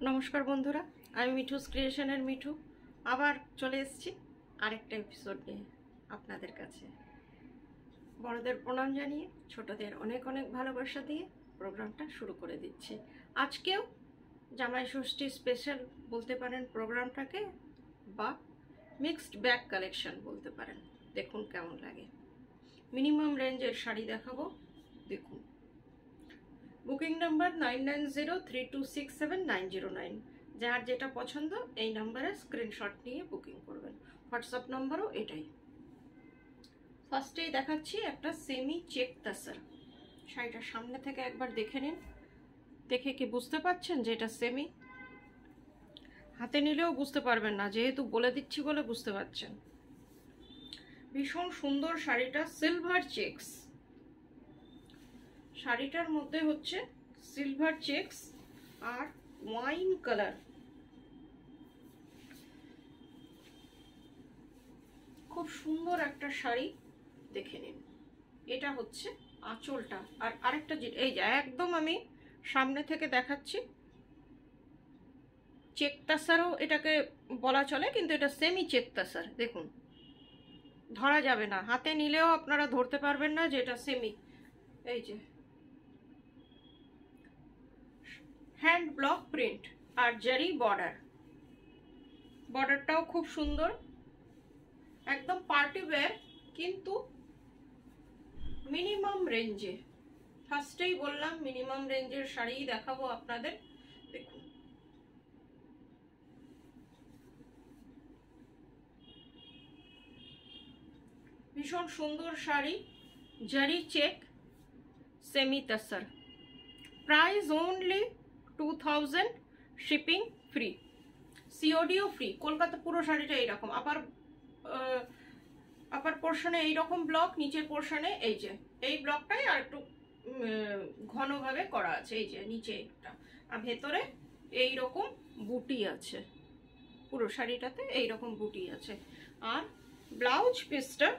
নমস্কার বন্ধুরা, আমি মিঠুস ক্রিয়েশনের মিঠু আবার চলে এসেছি আরেকটা এপিসোড নিয়ে আপনাদের কাছে। বড়দের প্রণাম জানিয়ে ছোটদের অনেক অনেক ভালোবাসা দিয়ে প্রোগ্রামটা শুরু করে দিচ্ছি। আজকেও জামাই ষষ্ঠী স্পেশাল বলতে পারেন প্রোগ্রামটাকে, বা মিক্সড ব্যাগ কালেকশন বলতে পারেন। দেখুন কেমন লাগে। মিনিমাম রেঞ্জের শাড়ি দেখাবো, দেখুন। Booking number 9903267909। যার যেটা পছন্দ এই নাম্বারে স্ক্রিনশট নিয়ে বুকিং করবেন। হোয়াটসঅ্যাপ নাম্বারও এটাই। ফার্স্টেই দেখাচ্ছি একটা সেমি চেক তাসার। শাড়িটা সামনে থেকে একবার দেখে নিন। দেখে কি বুঝতে পারছেন যে এটা সেমি? হাতে নিলেও বুঝতে পারবেন না, যেহেতু বলে দিচ্ছি বলে বুঝতে পারছেন। ভীষণ সুন্দর শাড়িটা, সিলভার চেকস। শাড়িটার মধ্যে হচ্ছে সিলভার চেকস আর ওয়াইন কালার। খুব সুন্দর একটা শাড়ি, দেখে নিন। এটা হচ্ছে আঁচলটা। আর আরেকটা এই যে একদম আমি সামনে থেকে দেখাচ্ছি, চেক তাসারও এটাকে বলা চলে, কিন্তু এটা সেমি চেক তাসার। দেখুন, ধরা যাবে না, হাতে নিলেও আপনারা ধরতে পারবেন না যে এটা সেমি। এই যে হ্যান্ড ব্লক প্রিন্ট আর জারি বর্ডার। বর্ডারটাও খুব সুন্দর, একদম পার্টি ওয়্যার, কিন্তু মিনিমাম রেঞ্জে। ফার্স্টেই বললাম মিনিমাম রেঞ্জের শাড়ি দেখাবো আপনাদের। দেখুন, ভীষণ সুন্দর sari, zari check, semi tussar. Price only 2000, shipping free, সিওডিও ফ্রি। কলকাতা পুরো শাড়িটা এইরকম, আপার পোর্শনে এইরকম ব্লক, নিচের পোর্শনে এই যে এই ব্লকটাই আর একটু ঘনভাবে করা আছে। এই যে নিচে একটা, আর ভেতরে এইরকম বুটি আছে। পুরো শাড়িটাতে এইরকম বুটি আছে। আর ব্লাউজ পিসটা,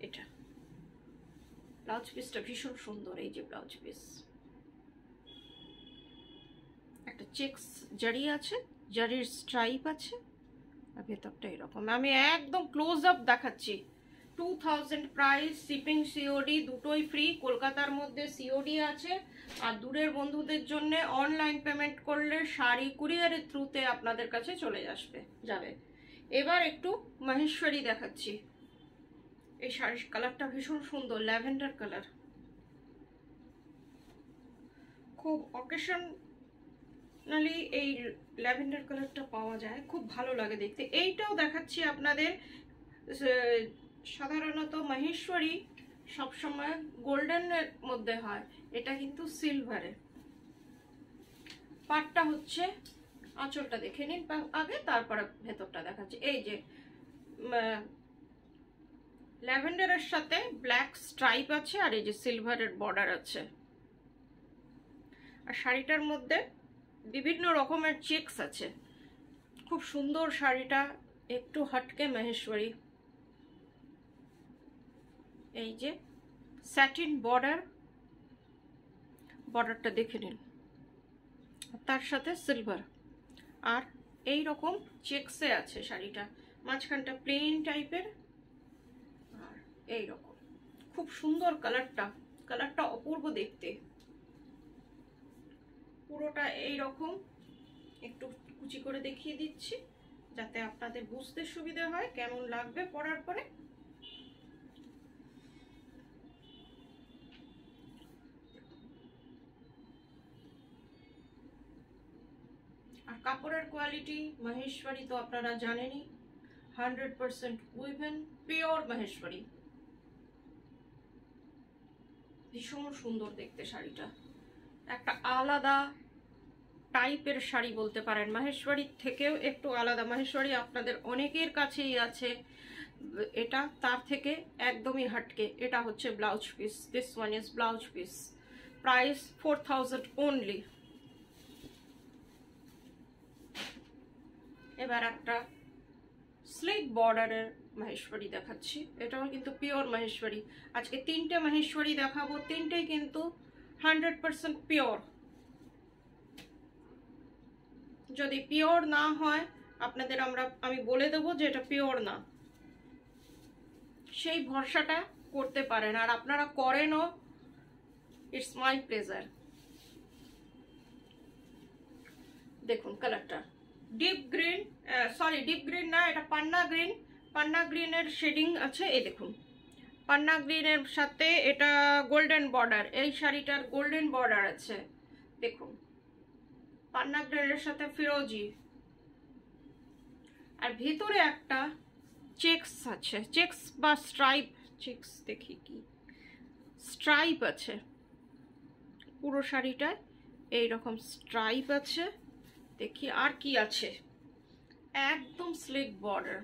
এটা ব্লাউজ পিসটা ভীষণ সুন্দর। এই যে ব্লাউজ পিস, একটা চেকস জারি আছে, জারির স্ট্রাইপ আছে, আর ভেতরটা এরকম। আমি একদম ক্লোজ আপ দেখাচ্ছি। 2000 প্রাইস, শিপিং সিওডি দুটোই ফ্রি। কলকাতার মধ্যে সিওডি আছে, আর দূরের বন্ধুদের জন্য অনলাইন পেমেন্ট করলে শাড়ি কুরিয়ারের থ্রুতে আপনাদের কাছে চলে যাবে। এবার একটু মহেশ্বরী দেখাচ্ছি। এই শাড়ির কালারটা ভীষণ সুন্দর, ল্যাভেন্ডার কালার। খুব অকেশনালি এই ল্যাভেন্ডার কালারটা পাওয়া যায়, খুব ভালো লাগে দেখতে। এইটাও দেখাচ্ছি আপনাদের। সাধারণত মহেশ্বরী সবসময় গোল্ডেনের মধ্যে হয়, এটা কিন্তু সিলভারে। পাটটা হচ্ছে, আঁচলটা দেখে নিন আগে, তারপরে ভেতরটা দেখাচ্ছি। এই যে ল্যাভেন্ডারের সাথে ব্ল্যাক স্ট্রাইপ আছে, আর এই যে সিলভারের বর্ডার আছে। আর শাড়িটার মধ্যে বিভিন্ন রকমের চেকস আছে। খুব সুন্দর শাড়িটা, একটু হটকে মহেশ্বরী। এই যে স্যাটিন বর্ডার, বর্ডারটা দেখে নিন, তার সাথে সিলভার। আর এই রকম চেকসে আছে শাড়িটা, মাঝখানটা প্লেন টাইপের, আর এই রকম খুব সুন্দর কালারটা অপূর্ব দেখতে। পুরোটা এই রকম, একটু কুচি করে দেখিয়ে দিচ্ছি যাতে আপনাদের বুঝতে সুবিধা হয় কেমন লাগবে পরার পরে। আর কাপড়ের কোয়ালিটি মহেশ্বরী তো আপনারা জানেনই, 100% উইভেন, পিওর মহেশ্বরী। ভীষণ সুন্দর দেখতে শাড়িটা, একটা আলাদা টাইপের শাড়ি বলতে পারেন, মহেশ্বরীর থেকেও একটু আলাদা। মহেশ্বরী আপনাদের অনেকের কাছেই আছে, এটা তার থেকে একদমই হটকে। এটা হচ্ছে blouse piece, this one is blouse piece. Price 4000 only. এবার একটা স্লিক বর্ডারের মহেশ্বরী দেখাচ্ছি, এটাও কিন্তু পিওর মহেশ্বরী। আজকে তিনটে মহেশ্বরী দেখাবো, তিনটেই কিন্তু 100% পিওর। যদি পিওর না হয় আপনাদের আমি বলে দেবো যে এটা পিওর না, সেই ভরসাটা করতে পারেন। আর আপনারা করেনও, ইটস মাই প্লেজার। দেখুন কালারটা deep green, sorry deep green না, এটা পান্না গ্রিন। পান্না গ্রিনের শেডিং আছে, এই দেখুন পান্না গ্রিনের সাথে এটা গোল্ডেন বর্ডার, এই শাড়িটার গোল্ডেন বর্ডার আছে দেখুন, পান্না গ্রিনের সাথে ফিরোজি, আর ভিতরে একটা চেকস আছে, চেকস বা স্ট্রাইপ, চেকস দেখি কি স্ট্রাইপ আছে, পুরো শাড়িটায় এইরকম স্ট্রাইপ আছে। দেখি আর কি আছে, একদম স্লিক বর্ডার।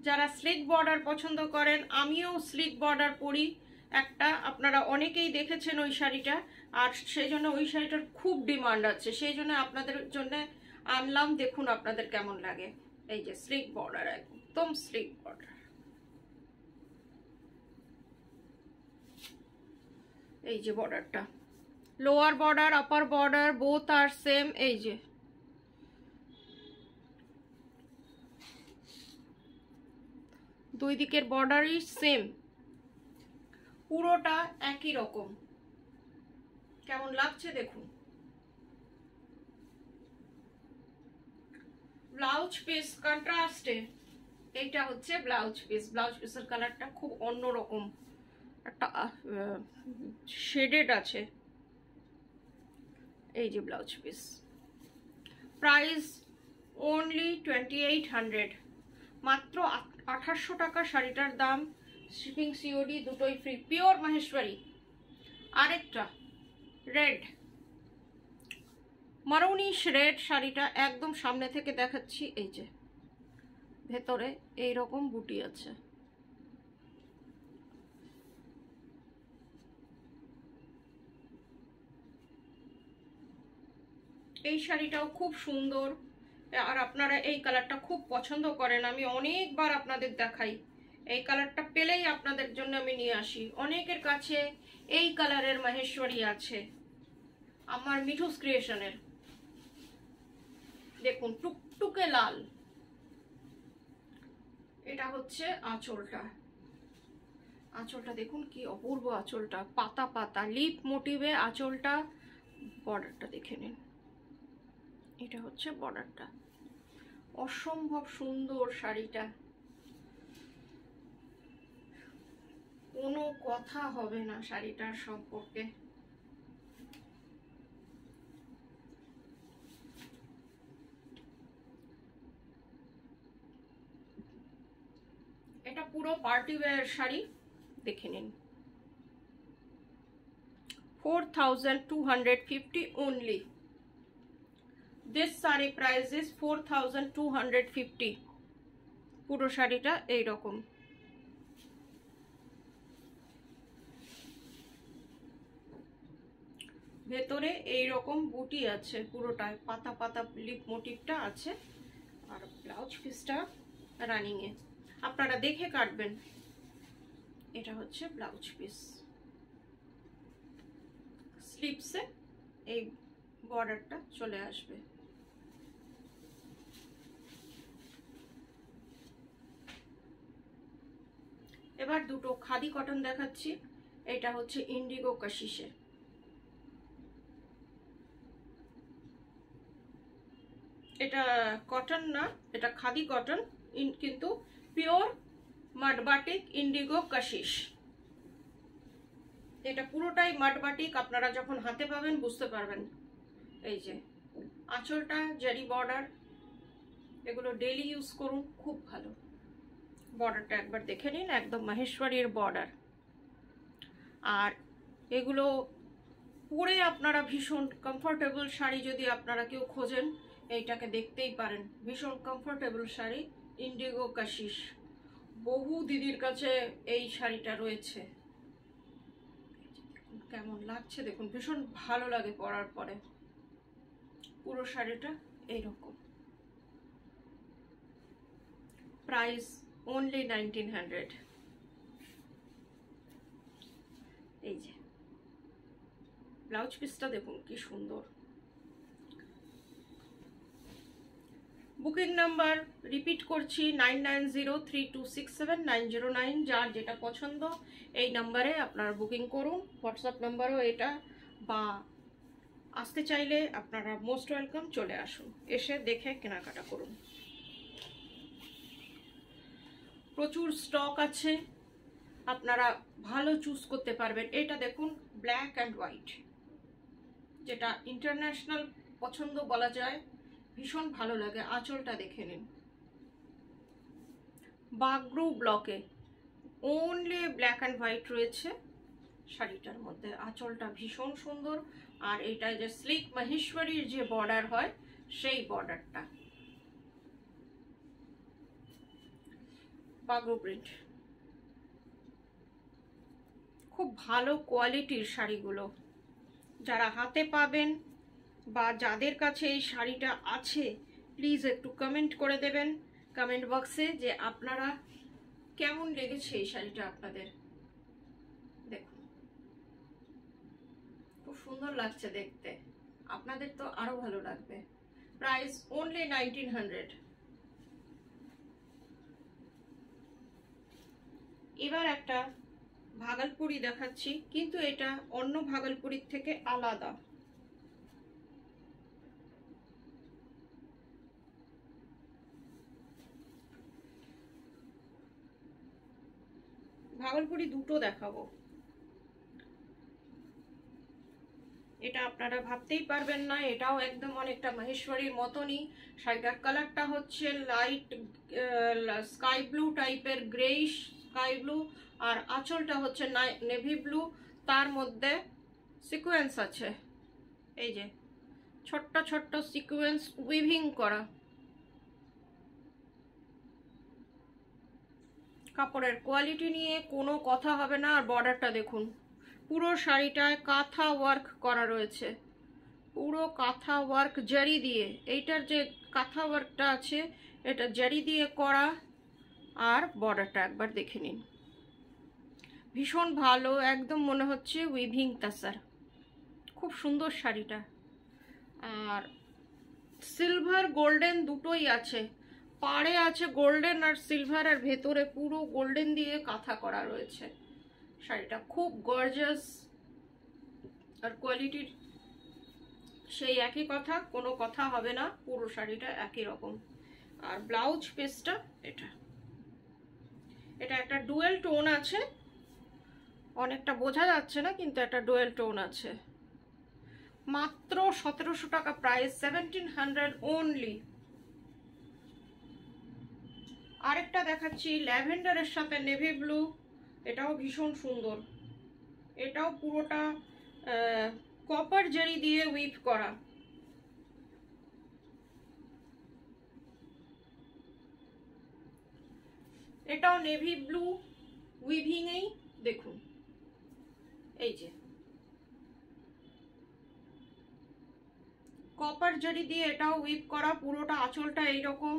যারা স্লিক বর্ডার পছন্দ করেন, আমিও স্লিক বর্ডার পরি একটা, আপনারা অনেকেই দেখেছেন ওই শাড়িটা, আর সেই জন্য ওই শাড়িটার খুব ডিমান্ড আছে, সেই জন্য আপনাদের জন্য আনলাম। দেখুন আপনাদের কেমন লাগে। এই যে স্লিক বর্ডার, একদম স্লিক বর্ডার। এই যে বর্ডারটা, lower border upper border both are same. এই যে দুই দিকের বর্ডারই সেম, পুরোটা একই রকম। কেমন লাগছে দেখুন। ব্লাউজ পিস কন্ট্রাস্টে, এইটা হচ্ছে ব্লাউজ পিস। ব্লাউজ পিসের কালারটা খুব অন্যরকম, একটা শেডেড আছে। এই যে ব্লাউজ পিস, প্রাইস অনলি 2800, মাত্র 2800 টাকা শাড়িটার দাম। শিপিং সিওডি দুটোই ফ্রি, পিওর মাহেশ্বরী। আরেকটা রেড, মারুনিশ রেড শাড়িটা একদম সামনে থেকে দেখাচ্ছি। এই যে ভেতরে এইরকম বুটি আছে, এই শাড়িটাও খুব সুন্দর। আর আপনারা এই কালারটা খুব পছন্দ করেন, আমি অনেকবার আপনাদের দেখাই। এই কালারটা পেলেই আপনাদের জন্য আমি নিয়ে আসি। অনেকের কাছে এই কালারের মাহেশ্বরী আছে, আমার মিঠুস ক্রিয়েশনের। দেখুন টুকটুকে লাল, এটা হচ্ছে আঁচলটা। আঁচলটা দেখুন কি অপূর্ব আঁচলটা, পাতা পাতা লিপ মোটিভে আঁচলটা। বর্ডারটা দেখে নিন, এটা হচ্ছে বর্ডারটা, অসম্ভব সুন্দর শাড়িটা, কোনো কথা হবে না শাড়িটার সম্পর্কে। এটা পুরো পার্টি ওয়্যার শাড়ি, দেখে নিন। 4250 only. This saree price is 4250. পুরো শাড়িটা এইরকম। ভেতরে এইরকম বুটি আছে, পুরোটায় পাতা পাতা লিপ মোটিভটা আছে। আর ব্লাউজ পিসটা রানিং এ, আপনারা দেখে কাটবেন। এটা হচ্ছে ব্লাউজ পিস, স্লিপসে এই বর্ডারটা চলে আসবে। এবার দুটো খাদি কটন দেখাচ্ছি। এটা হচ্ছে ইন্ডিগো কাশিসে, এটা কটন না, এটা খাদি কটন, কিন্তু পিওর মাডবাটিক ইন্ডিগো কাশিস। এটা পুরোটাই মাডবাটিক, আপনারা যখন হাতে পাবেন বুঝতে পারবেন। এই যে আঁচলটা জারি বর্ডার, এগুলো ডেইলি ইউজ করুন, খুব ভালো। বর্ডারটা একবার দেখে নিন, একদম মাহেশ্বরীর বর্ডার। আর এগুলো পরে আপনারা ভীষণ কমফোর্টেবল শাড়ি, যদি আপনারা কেউ খোঁজেন এইটাকে দেখতেই পারেন। ভীষণ কমফোর্টেবল শাড়ি, ইন্ডিগো কাশিস। বহু দিদির কাছে এই শাড়িটা রয়েছে। কেমন লাগছে দেখুন, ভীষণ ভালো লাগে পরার পরে। পুরো শাড়িটা এইরকম, প্রাইস অনলি 1900। এই যে ব্লাউজ পিসটা দেখুন কি সুন্দর। বুকিং নাম্বার রিপিট করছি 9903267909। যার যেটা পছন্দ এই নাম্বারে আপনারা বুকিং করুন। হোয়াটসঅ্যাপ নাম্বারও এটা, বা আসতে চাইলে আপনারা মোস্ট ওয়েলকাম, চলে আসুন, এসে দেখে কেনাকাটা করুন। প্রচুর স্টক আছে, আপনারা ভালো চুজ করতে পারবেন। এটা দেখুন ব্ল্যাক অ্যান্ড হোয়াইট, যেটা ইন্টারন্যাশনাল পছন্দ বলা যায়, ভীষণ ভালো লাগে। আঁচলটা দেখে নিন, বাগরু ব্লকে ওনলি ব্ল্যাক অ্যান্ড হোয়াইট রয়েছে শাড়িটার মধ্যে। আঁচলটা ভীষণ সুন্দর, আর এটা যে স্লিক মহেশ্বরীর যে বর্ডার হয় সেই বর্ডারটা, বাগরু প্রিন্ট। খুব ভালো কোয়ালিটির শাড়িগুলো, যারা হাতে পাবেন বা যাদের কাছে এই শাড়িটা আছে প্লিজ একটু কমেন্ট করে দেবেন কমেন্ট বক্সে যে আপনারা কেমন লেগেছে এই শাড়িটা আপনাদের। দেখুন খুব সুন্দর লাগছে দেখতে, আপনাদের তো আরো ভালো লাগবে। Price only 1900। এবার একটা ভাগলপুরি দেখাচ্ছি, কিন্তু এটা অন্য ভাগলপুরির থেকে আলাদা। ভাগলপুরি দুটো দেখাবো, এটা আপনারা ভাবতেই পারবেন না, এটাও একদম অনেকটা মহেশ্বরীর মতনই। শাড়িটার কালারটা হচ্ছে লাইট স্কাই ব্লু টাইপের, গ্রেইশ স্কাই ব্লু, আর আঁচলটা হচ্ছে নেভি ব্লু, তার মধ্যে সিকোয়েন্স আছে, এই যে ছোট্ট ছোট্ট সিকোয়েন্স উইভিং করা। কাপড়ের কোয়ালিটি নিয়ে কোনো কথা হবে না। আর বর্ডারটা দেখুন, পুরো শাড়িটায় কাঁথা ওয়ার্ক করা রয়েছে, পুরো কাঁথা ওয়ার্ক জারি দিয়ে। এইটার যে কাঁথা ওয়ার্কটা আছে এটা জারি দিয়ে করা। আর বর্ডারটা একবার দেখে নিন, ভীষণ ভালো, একদম মনে হচ্ছে উইভিং তাসার। খুব সুন্দর শাড়িটা। আর সিলভার গোল্ডেন দুটোই আছে, পাড়ে আছে গোল্ডেন আর সিলভার, আর ভেতরে পুরো গোল্ডেন দিয়ে কাঁথা করা রয়েছে। শাড়িটা খুব গর্জিয়াস, আর কোয়ালিটির সেই একই কথা, কোনো কথা হবে না, পুরো শাড়িটা একই রকম। আর ব্লাউজ পিসটা এটা একটা ডুয়েল টোন আছে, অনেকটা বোঝা যাচ্ছে না কিন্তু একটা ডুয়েল টোন আছে। মাত্র 1700 টাকা প্রাইস, 1700 অনলি। আরেকটা দেখাচ্ছি ল্যাভেন্ডারের সাথে নেভি ব্লু, এটাও ভীষণ সুন্দর। এটাও পুরোটা কপার জারি দিয়ে উইভ করা। এটাও নেভি ব্লু উইভিং এই দেখুন, এই যে কপার জারি দিয়ে এটাও উইভ করা, পুরোটা আঁচলটা এইরকম,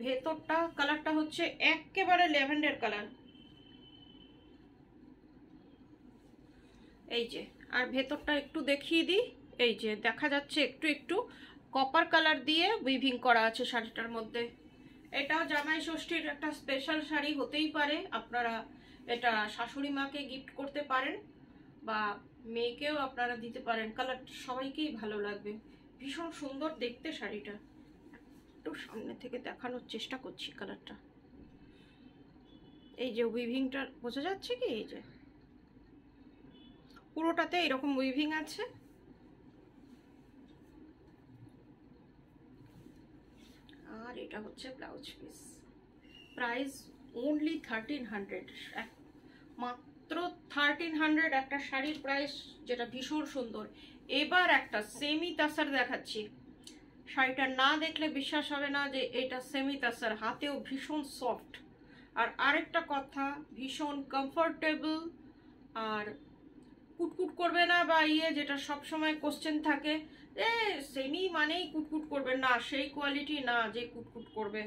ভেতরটা কালারটা হচ্ছে একেবারে ল্যাভেন্ডার কালার, এই যে। আর ভেতরটা একটু দেখিয়ে দিই, এই যে দেখা যাচ্ছে একটু একটু কপার কালার দিয়ে উইভিং করা আছে শাড়িটার মধ্যে। এটাও জামাই ষষ্ঠীর একটা স্পেশাল শাড়ি হতেই পারে, আপনারা এটা শাশুড়ি মাকে গিফট করতে পারেন বা মেয়েকেও আপনারা দিতে পারেন। কালারটা সবাইকেই ভালো লাগবে, ভীষণ সুন্দর দেখতে শাড়িটা। একটু সামনে থেকে দেখানোর চেষ্টা করছি কালারটা, এই যে উইভিংটা বোঝা যাচ্ছে কি, এই যে পুরোটাতে এরকম উইভিং আছে। আর এটা হচ্ছে ব্লাউজ পিস, প্রাইস অনলি 1300, মাত্র 1300 একটা শাড়ির প্রাইস, যেটা ভীষণ সুন্দর। এবার একটা সেমি তাসার দেখাচ্ছি, শাড়িটা না দেখলে বিশ্বাস হবে না যে এটা সেমি তাসার, হাতেও ভীষণ সফট। আর আরেকটা কথা, ভীষণ কমফোর্টেবল, আর কুটকুট করবে না, বা যেটা সব সময় কোশ্চেন থাকে যে সেমি মানেই কুটকুট করবে না, সেই কোয়ালিটি না যে কুটকুট করবে।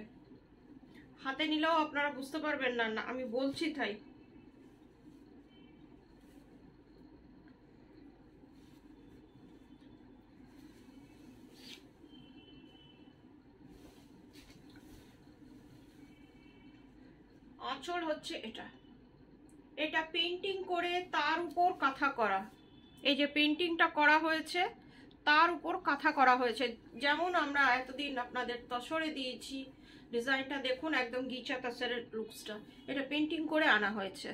হাতে নিলেও আপনারা বুঝতে পারবেন না, না আমি বলছি তাই। আঁচল হচ্ছে এটা। এটা পেন্টিং করে তার উপর কাঁথা করা, এই যে পেন্টিংটা করা হয়েছে তার উপর কাঁথা করা হয়েছে। যেমন আমরা এতদিন আপনাদের তসরে দিয়েছি ডিজাইনটা, দেখুন একদম গিচা তসরের লুকসটা, এটা পেন্টিং করে আনা হয়েছে।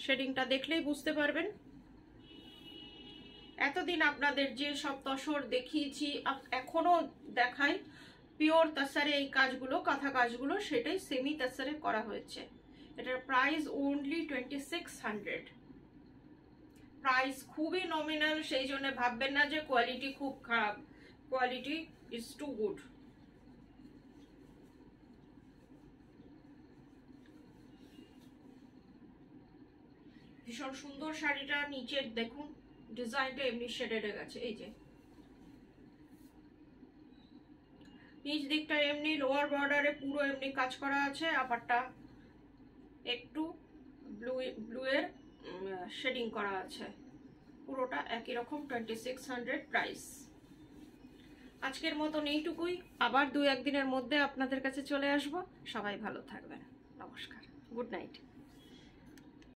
শেডিংটা দেখলেই বুঝতে পারবেন। এতদিন আপনাদের যে সব তসর দেখিয়েছি, এখনো দেখাই পিওর তসরে এই কাজগুলো, কাঁথা কাজগুলো, সেটাই সেমি তসরে করা হয়েছে। এটার প্রাইস ওনলি 2600। প্রাইস খুবই নমিনাল, সেই জন্য ভাববেন না যে কোয়ালিটি খুব খারাপ। Quality is too good. ভীষণ সুন্দর শাড়িটা। নিচে দেখুন ডিজাইনটা এমনি শেডেড গেছে, এই যে নিচ দিকটা এমনি, লোয়ার বর্ডারে পুরো এমনি কাজ করা আছে, আপারটা একটু ব্লু এর শেডিং করা আছে, পুরোটা একই রকম। 2600 প্রাইস। আজকের মতন এইটুকুই, আবার 2-1 দিনের মধ্যে আপনাদের কাছে চলে আসব। সবাই ভালো থাকবেন, নমস্কার, গুড নাইট।